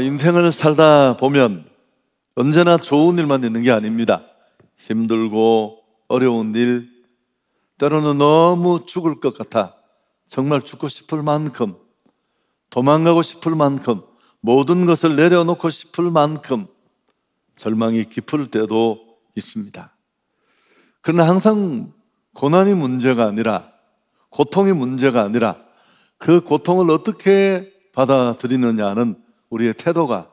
인생을 살다 보면 언제나 좋은 일만 있는 게 아닙니다. 힘들고 어려운 일, 때로는 너무 죽을 것 같아 정말 죽고 싶을 만큼, 도망가고 싶을 만큼, 모든 것을 내려놓고 싶을 만큼 절망이 깊을 때도 있습니다. 그러나 항상 고난이 문제가 아니라, 고통이 문제가 아니라 그 고통을 어떻게 받아들이느냐는 우리의 태도가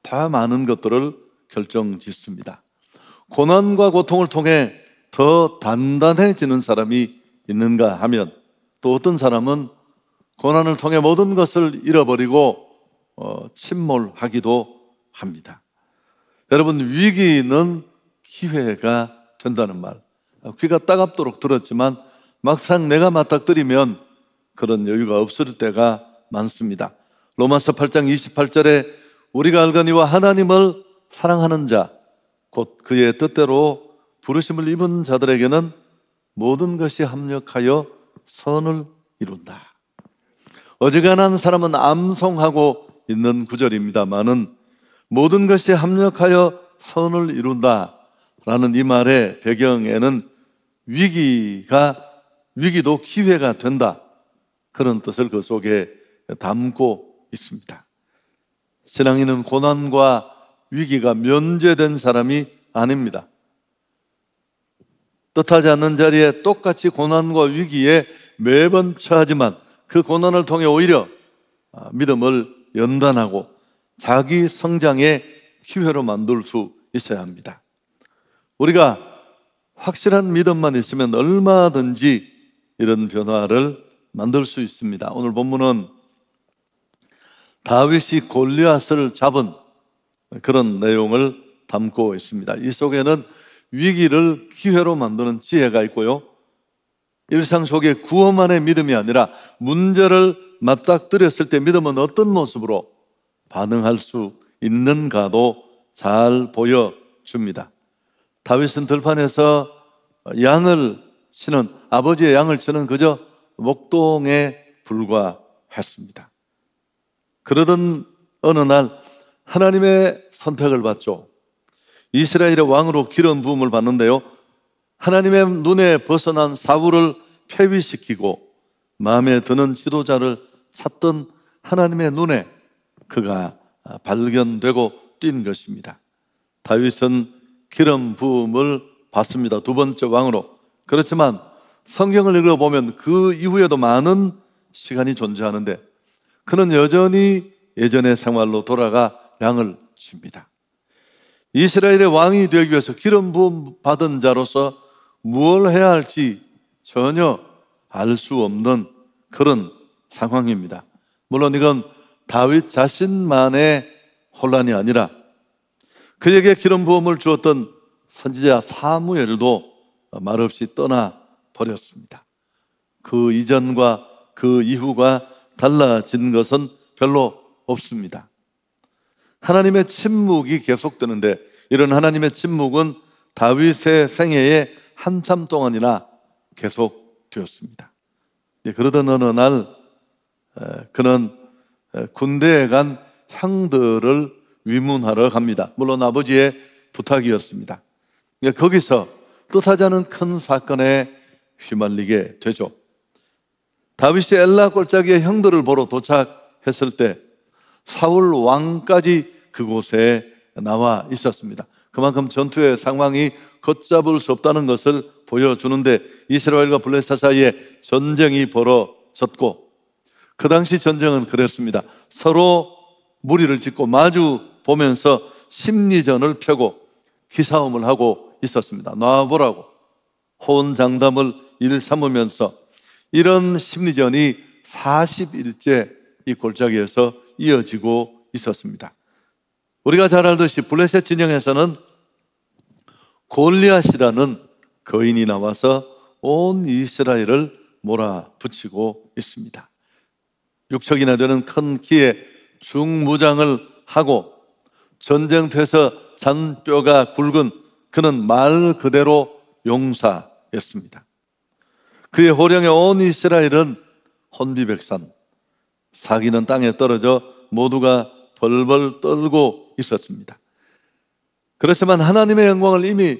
더 많은 것들을 결정짓습니다. 고난과 고통을 통해 더 단단해지는 사람이 있는가 하면, 또 어떤 사람은 고난을 통해 모든 것을 잃어버리고 침몰하기도 합니다. 여러분, 위기는 기회가 된다는 말, 귀가 따갑도록 들었지만 막상 내가 맞닥뜨리면 그런 여유가 없을 때가 많습니다. 로마서 8장 28절에 우리가 알거니와 하나님을 사랑하는 자, 곧 그의 뜻대로 부르심을 입은 자들에게는 모든 것이 합력하여 선을 이룬다. 어지간한 사람은 암송하고 있는 구절입니다마는 모든 것이 합력하여 선을 이룬다 라는 이 말의 배경에는 위기도 기회가 된다, 그런 뜻을 그 속에 담고 있습니다. 신앙인은 고난과 위기가 면제된 사람이 아닙니다. 뜻하지 않는 자리에 똑같이 고난과 위기에 매번 처하지만 그 고난을 통해 오히려 믿음을 연단하고 자기 성장의 기회로 만들 수 있어야 합니다. 우리가 확실한 믿음만 있으면 얼마든지 이런 변화를 만들 수 있습니다. 오늘 본문은 다윗이 골리앗을 잡은 그런 내용을 담고 있습니다. 이 속에는 위기를 기회로 만드는 지혜가 있고요, 일상 속의 구원만의 믿음이 아니라 문제를 맞닥뜨렸을 때 믿음은 어떤 모습으로 반응할 수 있는가도 잘 보여줍니다. 다윗은 들판에서 아버지의 양을 치는 그저 목동에 불과했습니다. 그러던 어느 날 하나님의 선택을 받죠. 이스라엘의 왕으로 기름 부음을 받는데요, 하나님의 눈에 벗어난 사울을 폐위시키고 마음에 드는 지도자를 찾던 하나님의 눈에 그가 발견되고 뛴 것입니다. 다윗은 기름 부음을 받습니다. 두 번째 왕으로. 그렇지만 성경을 읽어보면 그 이후에도 많은 시간이 존재하는데 그는 여전히 예전의 생활로 돌아가 양을 칩니다. 이스라엘의 왕이 되기 위해서 기름 부음 받은 자로서 무엇을 해야 할지 전혀 알 수 없는 그런 상황입니다. 물론 이건 다윗 자신만의 혼란이 아니라 그에게 기름 부음을 주었던 선지자 사무엘도 말없이 떠나 버렸습니다. 그 이전과 그 이후가 달라진 것은 별로 없습니다. 하나님의 침묵이 계속되는데 이런 하나님의 침묵은 다윗의 생애에 한참 동안이나 계속되었습니다. 그러던 어느 날 그는 군대에 간 형들을 위문하러 갑니다. 물론 아버지의 부탁이었습니다. 거기서 뜻하지 않은 큰 사건에 휘말리게 되죠. 다윗이 엘라 골짜기에 형들을 보러 도착했을 때 사울 왕까지 그곳에 나와 있었습니다. 그만큼 전투의 상황이 걷잡을 수 없다는 것을 보여주는데 이스라엘과 블레셋 사이에 전쟁이 벌어졌고, 그 당시 전쟁은 그랬습니다. 서로 무리를 짓고 마주 보면서 심리전을 펴고 기싸움을 하고 있었습니다. 놔보라고 호언장담을 일삼으면서 이런 심리전이 40일째 이 골짜기에서 이어지고 있었습니다. 우리가 잘 알듯이 블레셋 진영에서는 골리앗이라는 거인이 나와서 온 이스라엘을 몰아붙이고 있습니다. 6척이나 되는 큰 키에 중무장을 하고 전쟁터에서 잔뼈가 굵은 그는 말 그대로 용사였습니다. 그의 호령에 온 이스라엘은 혼비백산, 사기는 땅에 떨어져 모두가 벌벌 떨고 있었습니다. 그렇지만 하나님의 영광을 이미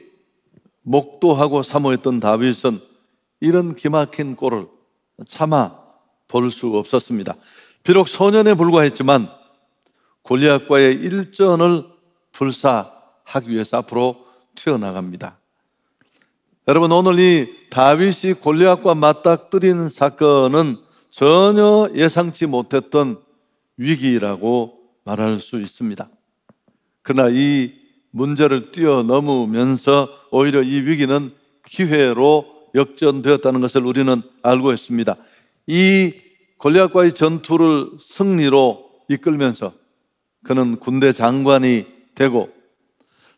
목도하고 사모했던 다윗은 이런 기막힌 꼴을 차마 볼 수 없었습니다. 비록 소년에 불과했지만 골리앗과의 일전을 불사하기 위해서 앞으로 튀어나갑니다. 여러분, 오늘 이 다윗이 골리앗과 맞닥뜨리는 사건은 전혀 예상치 못했던 위기라고 말할 수 있습니다. 그러나 이 문제를 뛰어넘으면서 오히려 이 위기는 기회로 역전되었다는 것을 우리는 알고 있습니다. 이 골리앗과의 전투를 승리로 이끌면서 그는 군대 장관이 되고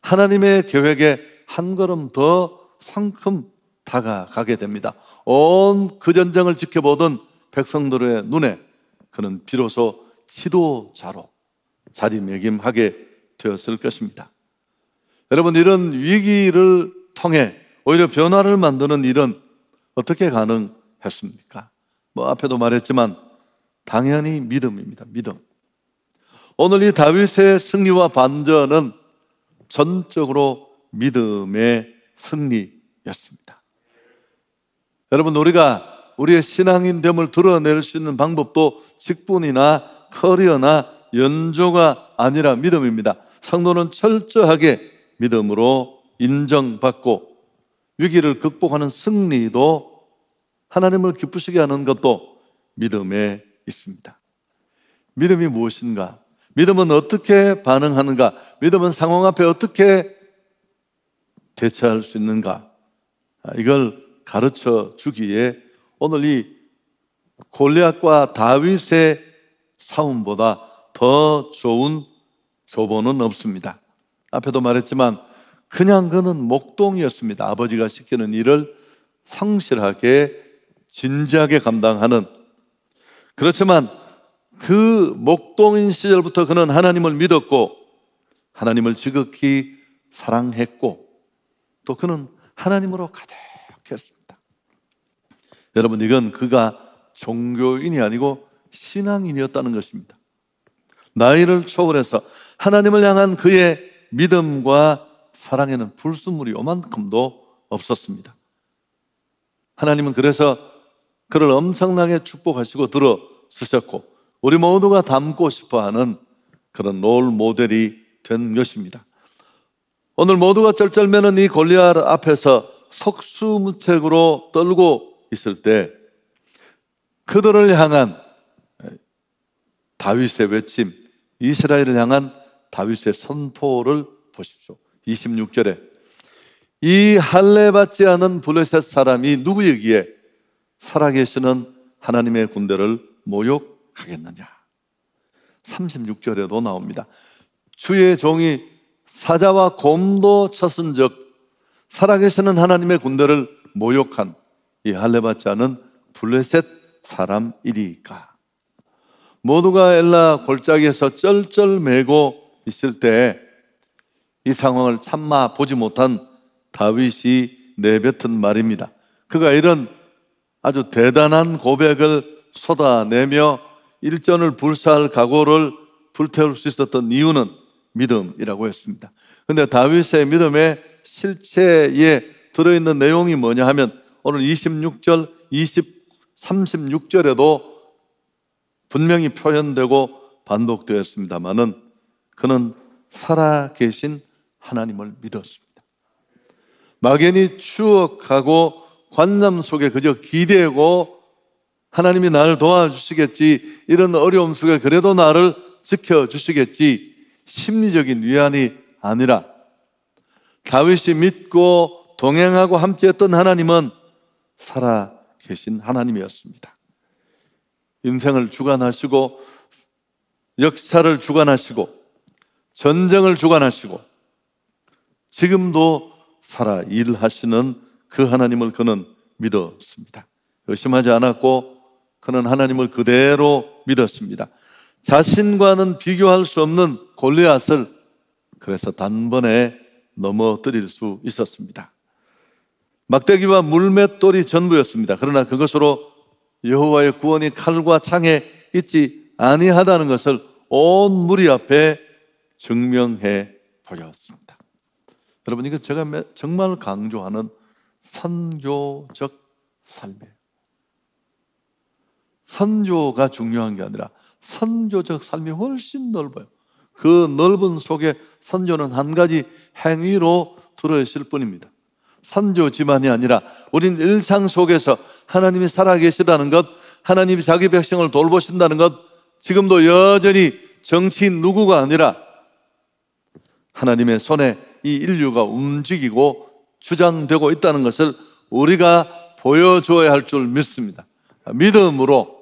하나님의 계획에 한 걸음 더 성큼 다가가게 됩니다. 온 그 전쟁을 지켜보던 백성들의 눈에 그는 비로소 지도자로 자리매김하게 되었을 것입니다. 여러분, 이런 위기를 통해 오히려 변화를 만드는 일은 어떻게 가능했습니까? 앞에도 말했지만 당연히 믿음입니다. 믿음. 오늘 이 다윗의 승리와 반전은 전적으로 믿음의 승리였습니다. 여러분, 우리가 우리의 신앙인됨을 드러낼 수 있는 방법도 직분이나 커리어나 연조가 아니라 믿음입니다. 성도는 철저하게 믿음으로 인정받고 위기를 극복하는 승리도 하나님을 기쁘시게 하는 것도 믿음에 있습니다. 믿음이 무엇인가? 믿음은 어떻게 반응하는가? 믿음은 상황 앞에 어떻게 대처할 수 있는가? 이걸 가르쳐 주기에 오늘 이 골리앗과 다윗의 싸움보다 더 좋은 교본은 없습니다. 앞에도 말했지만 그냥 그는 목동이었습니다. 아버지가 시키는 일을 성실하게 진지하게 감당하는. 그렇지만 그 목동인 시절부터 그는 하나님을 믿었고 하나님을 지극히 사랑했고 또 그는 하나님으로 가득했습니다. 여러분, 이건 그가 종교인이 아니고 신앙인이었다는 것입니다. 나이를 초월해서 하나님을 향한 그의 믿음과 사랑에는 불순물이 요만큼도 없었습니다. 하나님은 그래서 그를 엄청나게 축복하시고 들어 쓰셨고 우리 모두가 닮고 싶어하는 그런 롤 모델이 된 것입니다. 오늘 모두가 쩔쩔매는 이 골리앗 앞에서 속수무책으로 떨고 있을 때 그들을 향한 다윗의 외침, 이스라엘을 향한 다윗의 선포를 보십시오. 26절에 이 할례받지 않은 블레셋 사람이 누구이기에 살아계시는 하나님의 군대를 모욕하겠느냐. 36절에도 나옵니다. 주의 종이 사자와 곰도 쳤은즉 살아계시는 하나님의 군대를 모욕한 이 할례받지 않은 블레셋 사람이리까. 모두가 엘라 골짜기에서 쩔쩔매고 있을 때 이 상황을 참아 보지 못한 다윗이 내뱉은 말입니다. 그가 이런 아주 대단한 고백을 쏟아내며 일전을 불사할 각오를 불태울 수 있었던 이유는 믿음이라고 했습니다. 그런데 다윗의 믿음의 실체에 들어있는 내용이 뭐냐 하면 오늘 26절, 36절에도 분명히 표현되고 반복되었습니다마는 그는 살아계신 하나님을 믿었습니다. 막연히 추억하고 관념 속에 그저 기대고 하나님이 나를 도와주시겠지, 이런 어려움 속에 그래도 나를 지켜주시겠지, 심리적인 위안이 아니라 다윗이 믿고 동행하고 함께했던 하나님은 살아계신 하나님이었습니다. 인생을 주관하시고 역사를 주관하시고 전쟁을 주관하시고 지금도 살아 일하시는 그 하나님을 그는 믿었습니다. 의심하지 않았고 그는 하나님을 그대로 믿었습니다. 자신과는 비교할 수 없는 골리앗을 그래서 단번에 넘어뜨릴 수 있었습니다. 막대기와 물맷돌이 전부였습니다. 그러나 그것으로 여호와의 구원이 칼과 창에 있지 아니하다는 것을 온 무리 앞에 증명해 보였습니다. 여러분, 이거 제가 정말 강조하는 선교적 삶이에요. 선교가 중요한 게 아니라 선교적 삶이 훨씬 넓어요. 그 넓은 속에 선교는 한 가지 행위로 들어있을 뿐입니다. 선교지만이 아니라 우린 일상 속에서 하나님이 살아계시다는 것, 하나님이 자기 백성을 돌보신다는 것, 지금도 여전히 정치인 누구가 아니라 하나님의 손에 이 인류가 움직이고 주장되고 있다는 것을 우리가 보여줘야 할 줄 믿습니다. 믿음으로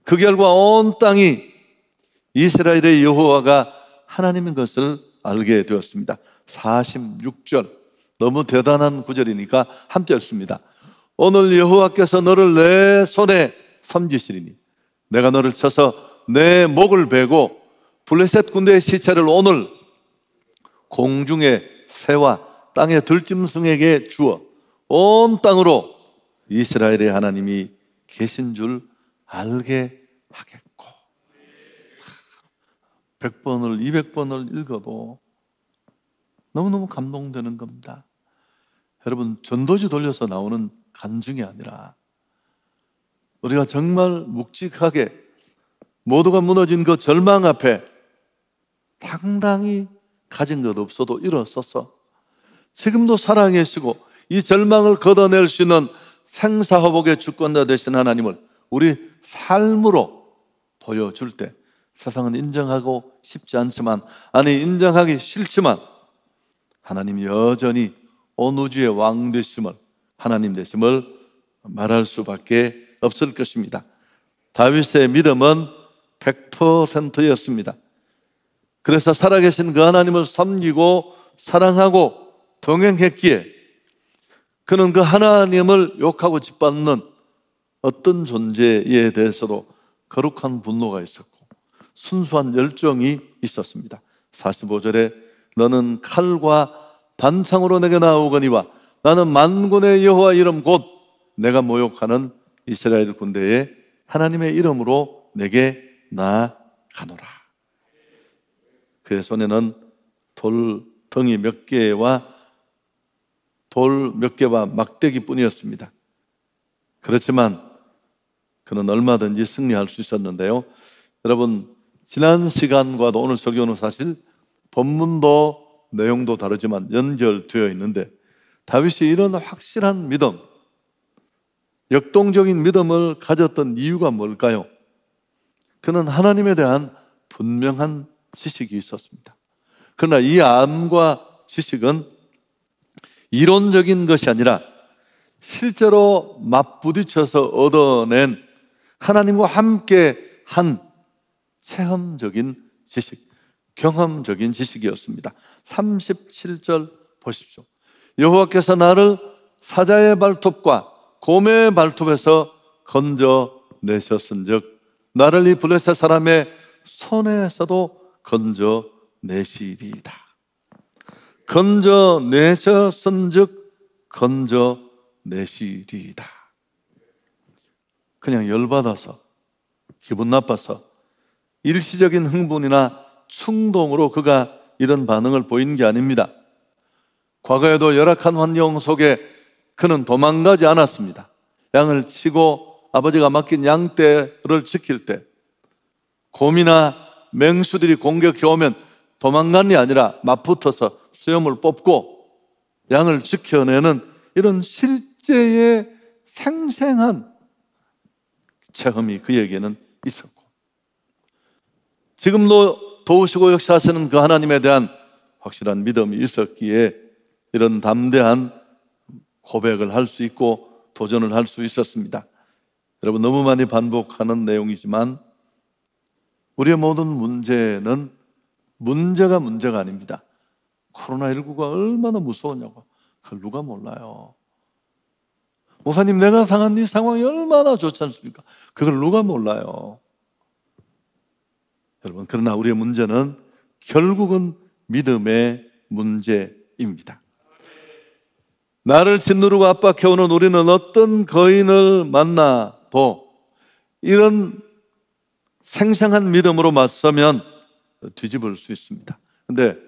그 결과 온 땅이 이스라엘의 여호와가 하나님인 것을 알게 되었습니다. 46절, 너무 대단한 구절이니까 함께 읽습니다. 오늘 여호와께서 너를 내 손에 섬기시리니 내가 너를 쳐서 내 목을 베고 블레셋 군대의 시체를 오늘 공중의 새와 땅의 들짐승에게 주어 온 땅으로 이스라엘의 하나님이 계신 줄 알게 하겠고. 100번을 200번을 읽어도 너무너무 감동되는 겁니다. 여러분, 전도지 돌려서 나오는 간증이 아니라 우리가 정말 묵직하게 모두가 무너진 그 절망 앞에 당당히 가진 것 없어도 일어서서 지금도 살아계시고 이 절망을 걷어낼 수 있는 생사화복의 주권자 되신 하나님을 우리 삶으로 보여줄 때 세상은 인정하고 싶지 않지만, 아니 인정하기 싫지만 하나님이 여전히 온 우주의 왕 되심을, 하나님 되심을 말할 수밖에 없을 것입니다. 다윗의 믿음은 100%였습니다. 그래서 살아계신 그 하나님을 섬기고 사랑하고 동행했기에 그는 그 하나님을 욕하고 짓밟는 어떤 존재에 대해서도 거룩한 분노가 있었고 순수한 열정이 있었습니다. 45절에 너는 칼과 단창으로 내게 나오거니와 나는 만군의 여호와 이름 곧 내가 모욕하는 이스라엘 군대의 하나님의 이름으로 내게 나아가노라. 그의 손에는 돌덩이 몇 개와 돌 몇 개와 막대기 뿐이었습니다. 그렇지만 그는 얼마든지 승리할 수 있었는데요. 여러분, 지난 시간과도 오늘 설교는 사실 본문도 내용도 다르지만 연결되어 있는데, 다윗이 이런 확실한 믿음, 역동적인 믿음을 가졌던 이유가 뭘까요? 그는 하나님에 대한 분명한 지식이 있었습니다. 그러나 이 암과 지식은 이론적인 것이 아니라 실제로 맞부딪혀서 얻어낸 하나님과 함께 한 체험적인 지식, 경험적인 지식이었습니다. 37절 보십시오. 여호와께서 나를 사자의 발톱과 곰의 발톱에서 건져내셨은즉 나를 이 블레셋 사람의 손에서도 건져내시리이다. 건져내셨은즉 건져내시리이다. 그냥 열받아서, 기분 나빠서, 일시적인 흥분이나 충동으로 그가 이런 반응을 보인 게 아닙니다. 과거에도 열악한 환경 속에 그는 도망가지 않았습니다. 양을 치고 아버지가 맡긴 양떼를 지킬 때 곰이나 맹수들이 공격해 오면 도망간 게 아니라 맞붙어서 수염을 뽑고 양을 지켜내는 이런 실제의 생생한 체험이 그에게는 있었고, 지금도 도우시고 역사하시는 그 하나님에 대한 확실한 믿음이 있었기에 이런 담대한 고백을 할 수 있고 도전을 할 수 있었습니다. 여러분, 너무 많이 반복하는 내용이지만 우리의 모든 문제는 문제가 아닙니다. 코로나19가 얼마나 무서웠냐고, 그걸 누가 몰라요. 목사님, 내가 당한 이 상황이 얼마나 좋지 않습니까? 그걸 누가 몰라요. 여러분, 그러나 우리의 문제는 결국은 믿음의 문제입니다. 나를 짓누르고 압박해오는 우리는 어떤 거인을 만나도 이런 생생한 믿음으로 맞서면 뒤집을 수 있습니다. 근데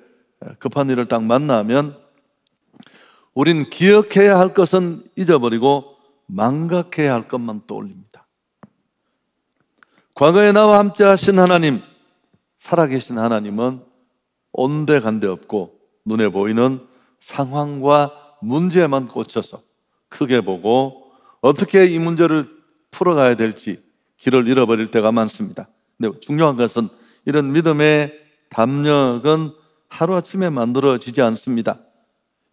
급한 일을 딱 만나면 우린 기억해야 할 것은 잊어버리고 망각해야 할 것만 떠올립니다. 과거에 나와 함께 하신 하나님, 살아계신 하나님은 온데간데 없고 눈에 보이는 상황과 문제에만 꽂혀서 크게 보고 어떻게 이 문제를 풀어가야 될지 길을 잃어버릴 때가 많습니다. 근데 중요한 것은 이런 믿음의 담력은 하루아침에 만들어지지 않습니다.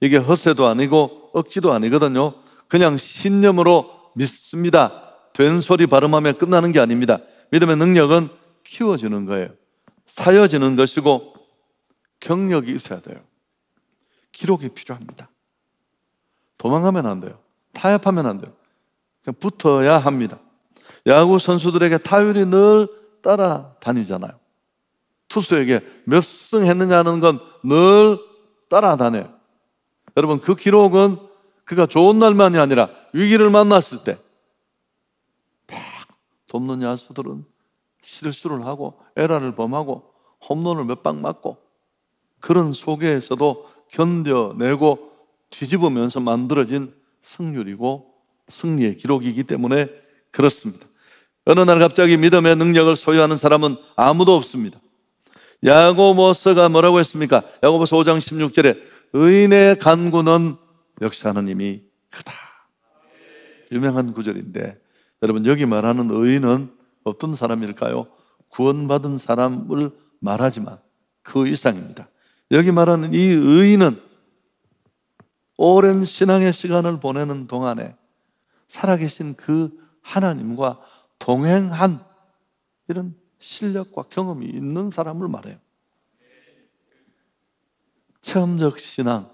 이게 헛새도 아니고 억지도 아니거든요. 그냥 신념으로 믿습니다. 된 소리 발음하면 끝나는 게 아닙니다. 믿음의 능력은 키워지는 거예요. 사여지는 것이고 경력이 있어야 돼요. 기록이 필요합니다. 도망가면 안 돼요. 타협하면 안 돼요. 그냥 붙어야 합니다. 야구 선수들에게 타율이 늘 따라다니잖아요. 투수에게 몇 승 했느냐는 건 늘 따라다녀요. 여러분, 그 기록은 그가 좋은 날만이 아니라 위기를 만났을 때 막 돕는 야수들은 실수를 하고 에러를 범하고 홈런을 몇 방 맞고 그런 속에서도 견뎌내고 뒤집으면서 만들어진 승률이고 승리의 기록이기 때문에 그렇습니다. 어느 날 갑자기 믿음의 능력을 소유하는 사람은 아무도 없습니다. 야고보서가 뭐라고 했습니까? 야고보서 5장 16절에 의인의 간구는 역시 하나님이 크다. 유명한 구절인데 여러분, 여기 말하는 의인은 어떤 사람일까요? 구원받은 사람을 말하지만 그 이상입니다. 여기 말하는 이 의인은 오랜 신앙의 시간을 보내는 동안에 살아계신 그 하나님과 동행한 이런 실력과 경험이 있는 사람을 말해요. 체험적 신앙,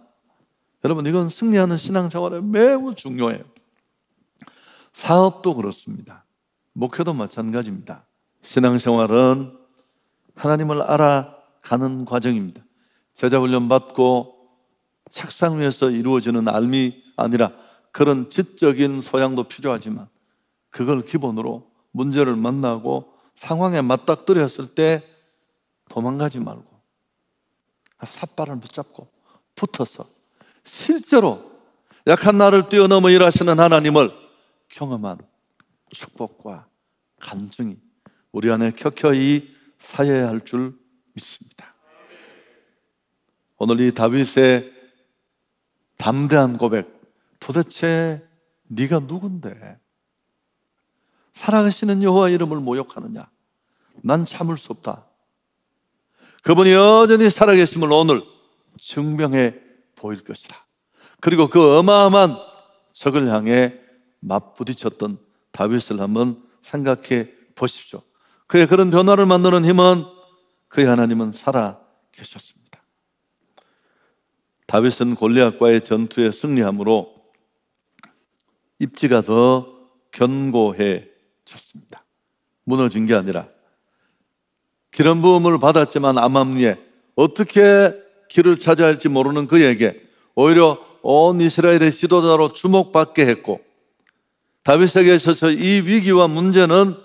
여러분, 이건 승리하는 신앙생활에 매우 중요해요. 사업도 그렇습니다. 목회도 마찬가지입니다. 신앙생활은 하나님을 알아가는 과정입니다. 제자훈련 받고 책상 위에서 이루어지는 알미 아니라 그런 지적인 소양도 필요하지만 그걸 기본으로 문제를 만나고 상황에 맞닥뜨렸을 때 도망가지 말고 삿발을 붙잡고 붙어서 실제로 약한 나를 뛰어넘어 일하시는 하나님을 경험한 축복과 간증이 우리 안에 켜켜이 사여야 할 줄 믿습니다. 오늘 이 다윗의 담대한 고백, 도대체 네가 누군데 살아계시는 여호와 이름을 모욕하느냐? 난 참을 수 없다. 그분이 여전히 살아계심을 오늘 증명해 보일 것이다. 그리고 그 어마어마한 적을 향해 맞부딪혔던 다윗을 한번 생각해 보십시오. 그의 그런 변화를 만드는 힘은 그의 하나님은 살아계셨습니다. 다윗은 골리앗과의 전투에 승리함으로 입지가 더 견고해졌습니다. 무너진 게 아니라 기름 부음을 받았지만 암암리에 어떻게 길을 찾아야 할지 모르는 그에게 오히려 온 이스라엘의 지도자로 주목받게 했고, 다윗에게 있어서 이 위기와 문제는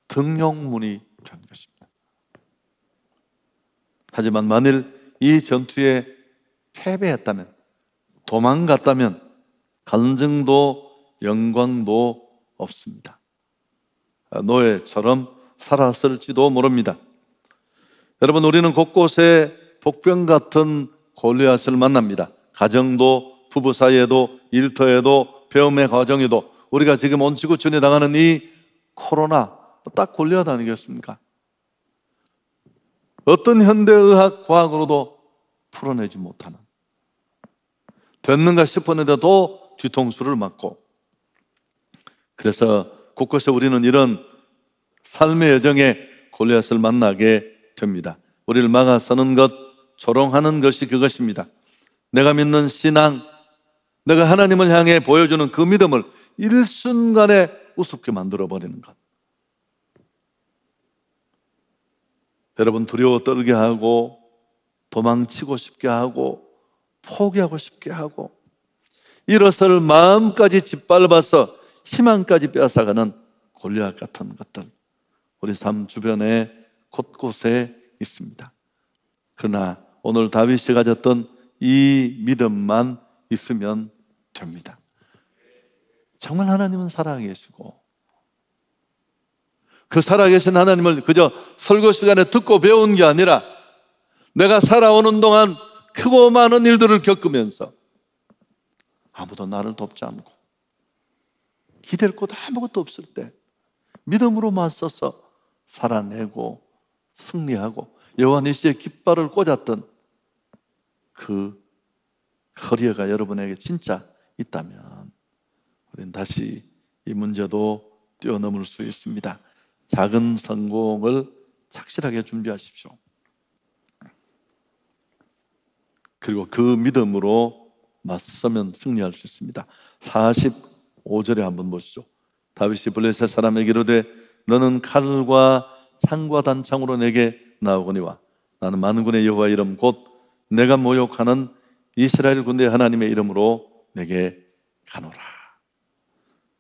등용문이 된 것입니다. 하지만 만일 이 전투에 패배했다면, 도망갔다면 간증도 영광도 없습니다. 노예처럼 살았을지도 모릅니다. 여러분, 우리는 곳곳에 복병 같은 골리앗을 만납니다. 가정도, 부부 사이에도, 일터에도, 배움의 과정에도. 우리가 지금 온 지구촌에 당하는 이 코로나, 딱 골리앗 아니겠습니까? 어떤 현대의학 과학으로도 풀어내지 못하는, 됐는가 싶었는데도 뒤통수를 맞고, 그래서 곳곳에 우리는 이런 삶의 여정에 골리앗을 만나게 됩니다. 우리를 막아서는 것, 조롱하는 것이 그것입니다. 내가 믿는 신앙, 내가 하나님을 향해 보여주는 그 믿음을 일순간에 우습게 만들어버리는 것. 여러분, 두려워 떨게 하고 도망치고 싶게 하고 포기하고 싶게 하고 일어설 마음까지 짓밟아서 희망까지 빼앗아가는 골리앗 같은 것들, 우리 삶 주변에 곳곳에 있습니다. 그러나 오늘 다윗이 가졌던 이 믿음만 있으면 됩니다. 정말 하나님은 살아계시고 그 살아계신 하나님을 그저 설교 시간에 듣고 배운 게 아니라 내가 살아오는 동안 크고 많은 일들을 겪으면서 아무도 나를 돕지 않고 기댈 곳 아무것도 없을 때 믿음으로 맞서서 살아내고 승리하고 여호와 니시의 깃발을 꽂았던 그 커리어가 여러분에게 진짜 있다면 우리는 다시 이 문제도 뛰어넘을 수 있습니다. 작은 성공을 착실하게 준비하십시오. 그리고 그 믿음으로 맞서면 승리할 수 있습니다. 45절에 한번 보시죠. 다윗이 블레셋 사람에게 이르되 너는 칼과 창과 단창으로 내게 나오거니와 나는 만군의 여호와 이름 곧 내가 모욕하는 이스라엘 군대의 하나님의 이름으로 내게 가노라.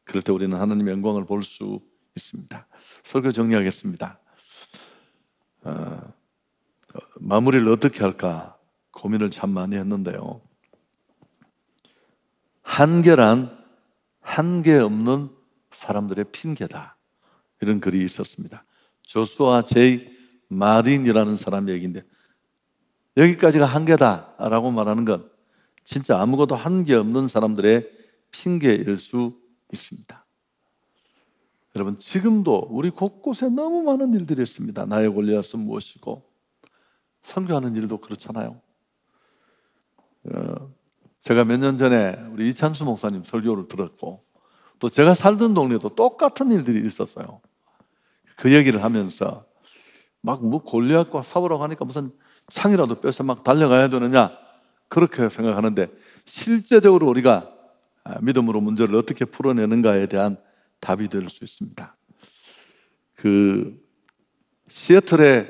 그럴 때 우리는 하나님의 영광을 볼 수 있습니다. 설교 정리하겠습니다. 마무리를 어떻게 할까 고민을 참 많이 했는데요, 한계란 한계 없는 사람들의 핑계다, 이런 글이 있었습니다. 조수아 제이 마린이라는 사람의 얘기인데, 여기까지가 한계다라고 말하는 건 진짜 아무것도 한계 없는 사람들의 핑계일 수 있습니다. 여러분, 지금도 우리 곳곳에 너무 많은 일들이 있습니다. 나의 골리앗은 무엇이고, 선교하는 일도 그렇잖아요. 제가 몇 년 전에 우리 이찬수 목사님 설교를 들었고, 또 제가 살던 동네도 똑같은 일들이 있었어요. 그 얘기를 하면서 막 뭐 골리앗과 싸우라고 하니까 무슨 창이라도 빼서 막 달려가야 되느냐, 그렇게 생각하는데 실제적으로 우리가 믿음으로 문제를 어떻게 풀어내는가에 대한 답이 될 수 있습니다. 그 시애틀에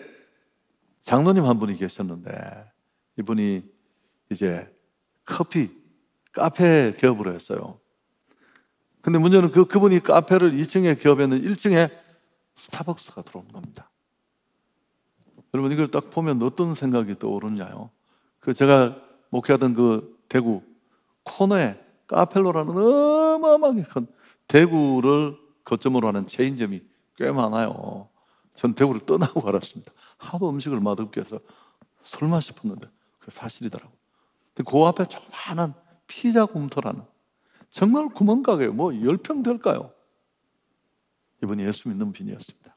장로님 한 분이 계셨는데, 이분이 이제 카페 개업을 했어요. 근데 문제는 그분이 카페를 2층에 개업했는데 1층에 스타벅스가 들어오는 겁니다. 여러분, 이걸 딱 보면 어떤 생각이 떠오르냐요? 제가 목회하던 그 대구 코너에 카펠로라는 어마어마하게 큰 대구를 거점으로 하는 체인점이 꽤 많아요. 전 대구를 떠나고 알았습니다. 하도 음식을 맛없게 해서 설마 싶었는데 그게 사실이더라고요. 근데 그 앞에 조그마한 피자 곰터라는 정말 구멍가게요. 뭐 10평 될까요? 이분이 예수 믿는 분이었습니다.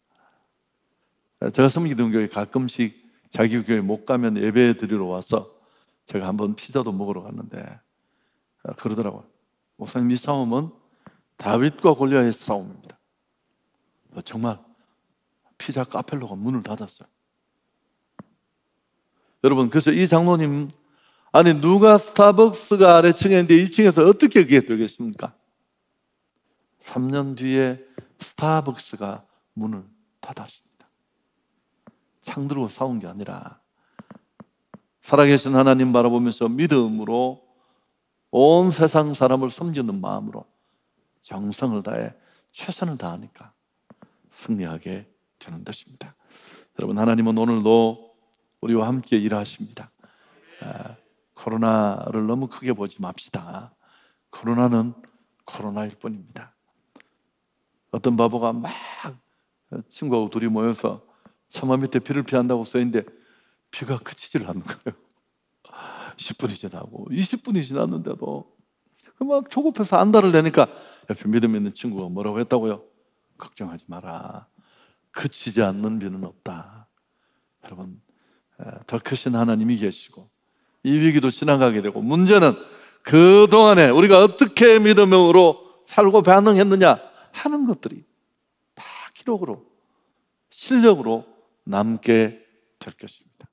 제가 섬기동교회 가끔씩 자기 교회 못 가면 예배 드리러 와서 제가 한번 피자도 먹으러 갔는데 그러더라고요. 목사님, 이 싸움은 다윗과 골리앗의 싸움입니다. 정말 피자 카펠로가 문을 닫았어요. 여러분, 그래서 이 장로님, 아니 누가 스타벅스가 아래층에 있는데 1층에서 어떻게 그게 되겠습니까? 3년 뒤에 스타벅스가 문을 닫았습니다. 창 들고 싸운 게 아니라 살아계신 하나님 바라보면서 믿음으로 온 세상 사람을 섬기는 마음으로 정성을 다해 최선을 다하니까 승리하게 되는 것입니다. 여러분, 하나님은 오늘도 우리와 함께 일하십니다. 코로나를 너무 크게 보지 맙시다. 코로나는 코로나일 뿐입니다. 어떤 바보가 막 친구하고 둘이 모여서 처마 밑에 비를 피한다고 써있는데 비가 그치질 않는 거예요. 10분이 지나고 20분이 지났는데도 막 조급해서 안달을 내니까 옆에 믿음 있는 친구가 뭐라고 했다고요? 걱정하지 마라. 그치지 않는 비는 없다. 여러분, 더 크신 하나님이 계시고 이 위기도 지나가게 되고, 문제는 그동안에 우리가 어떻게 믿음으로 살고 반응했느냐 하는 것들이 다 기록으로, 실력으로 남게 될 것입니다.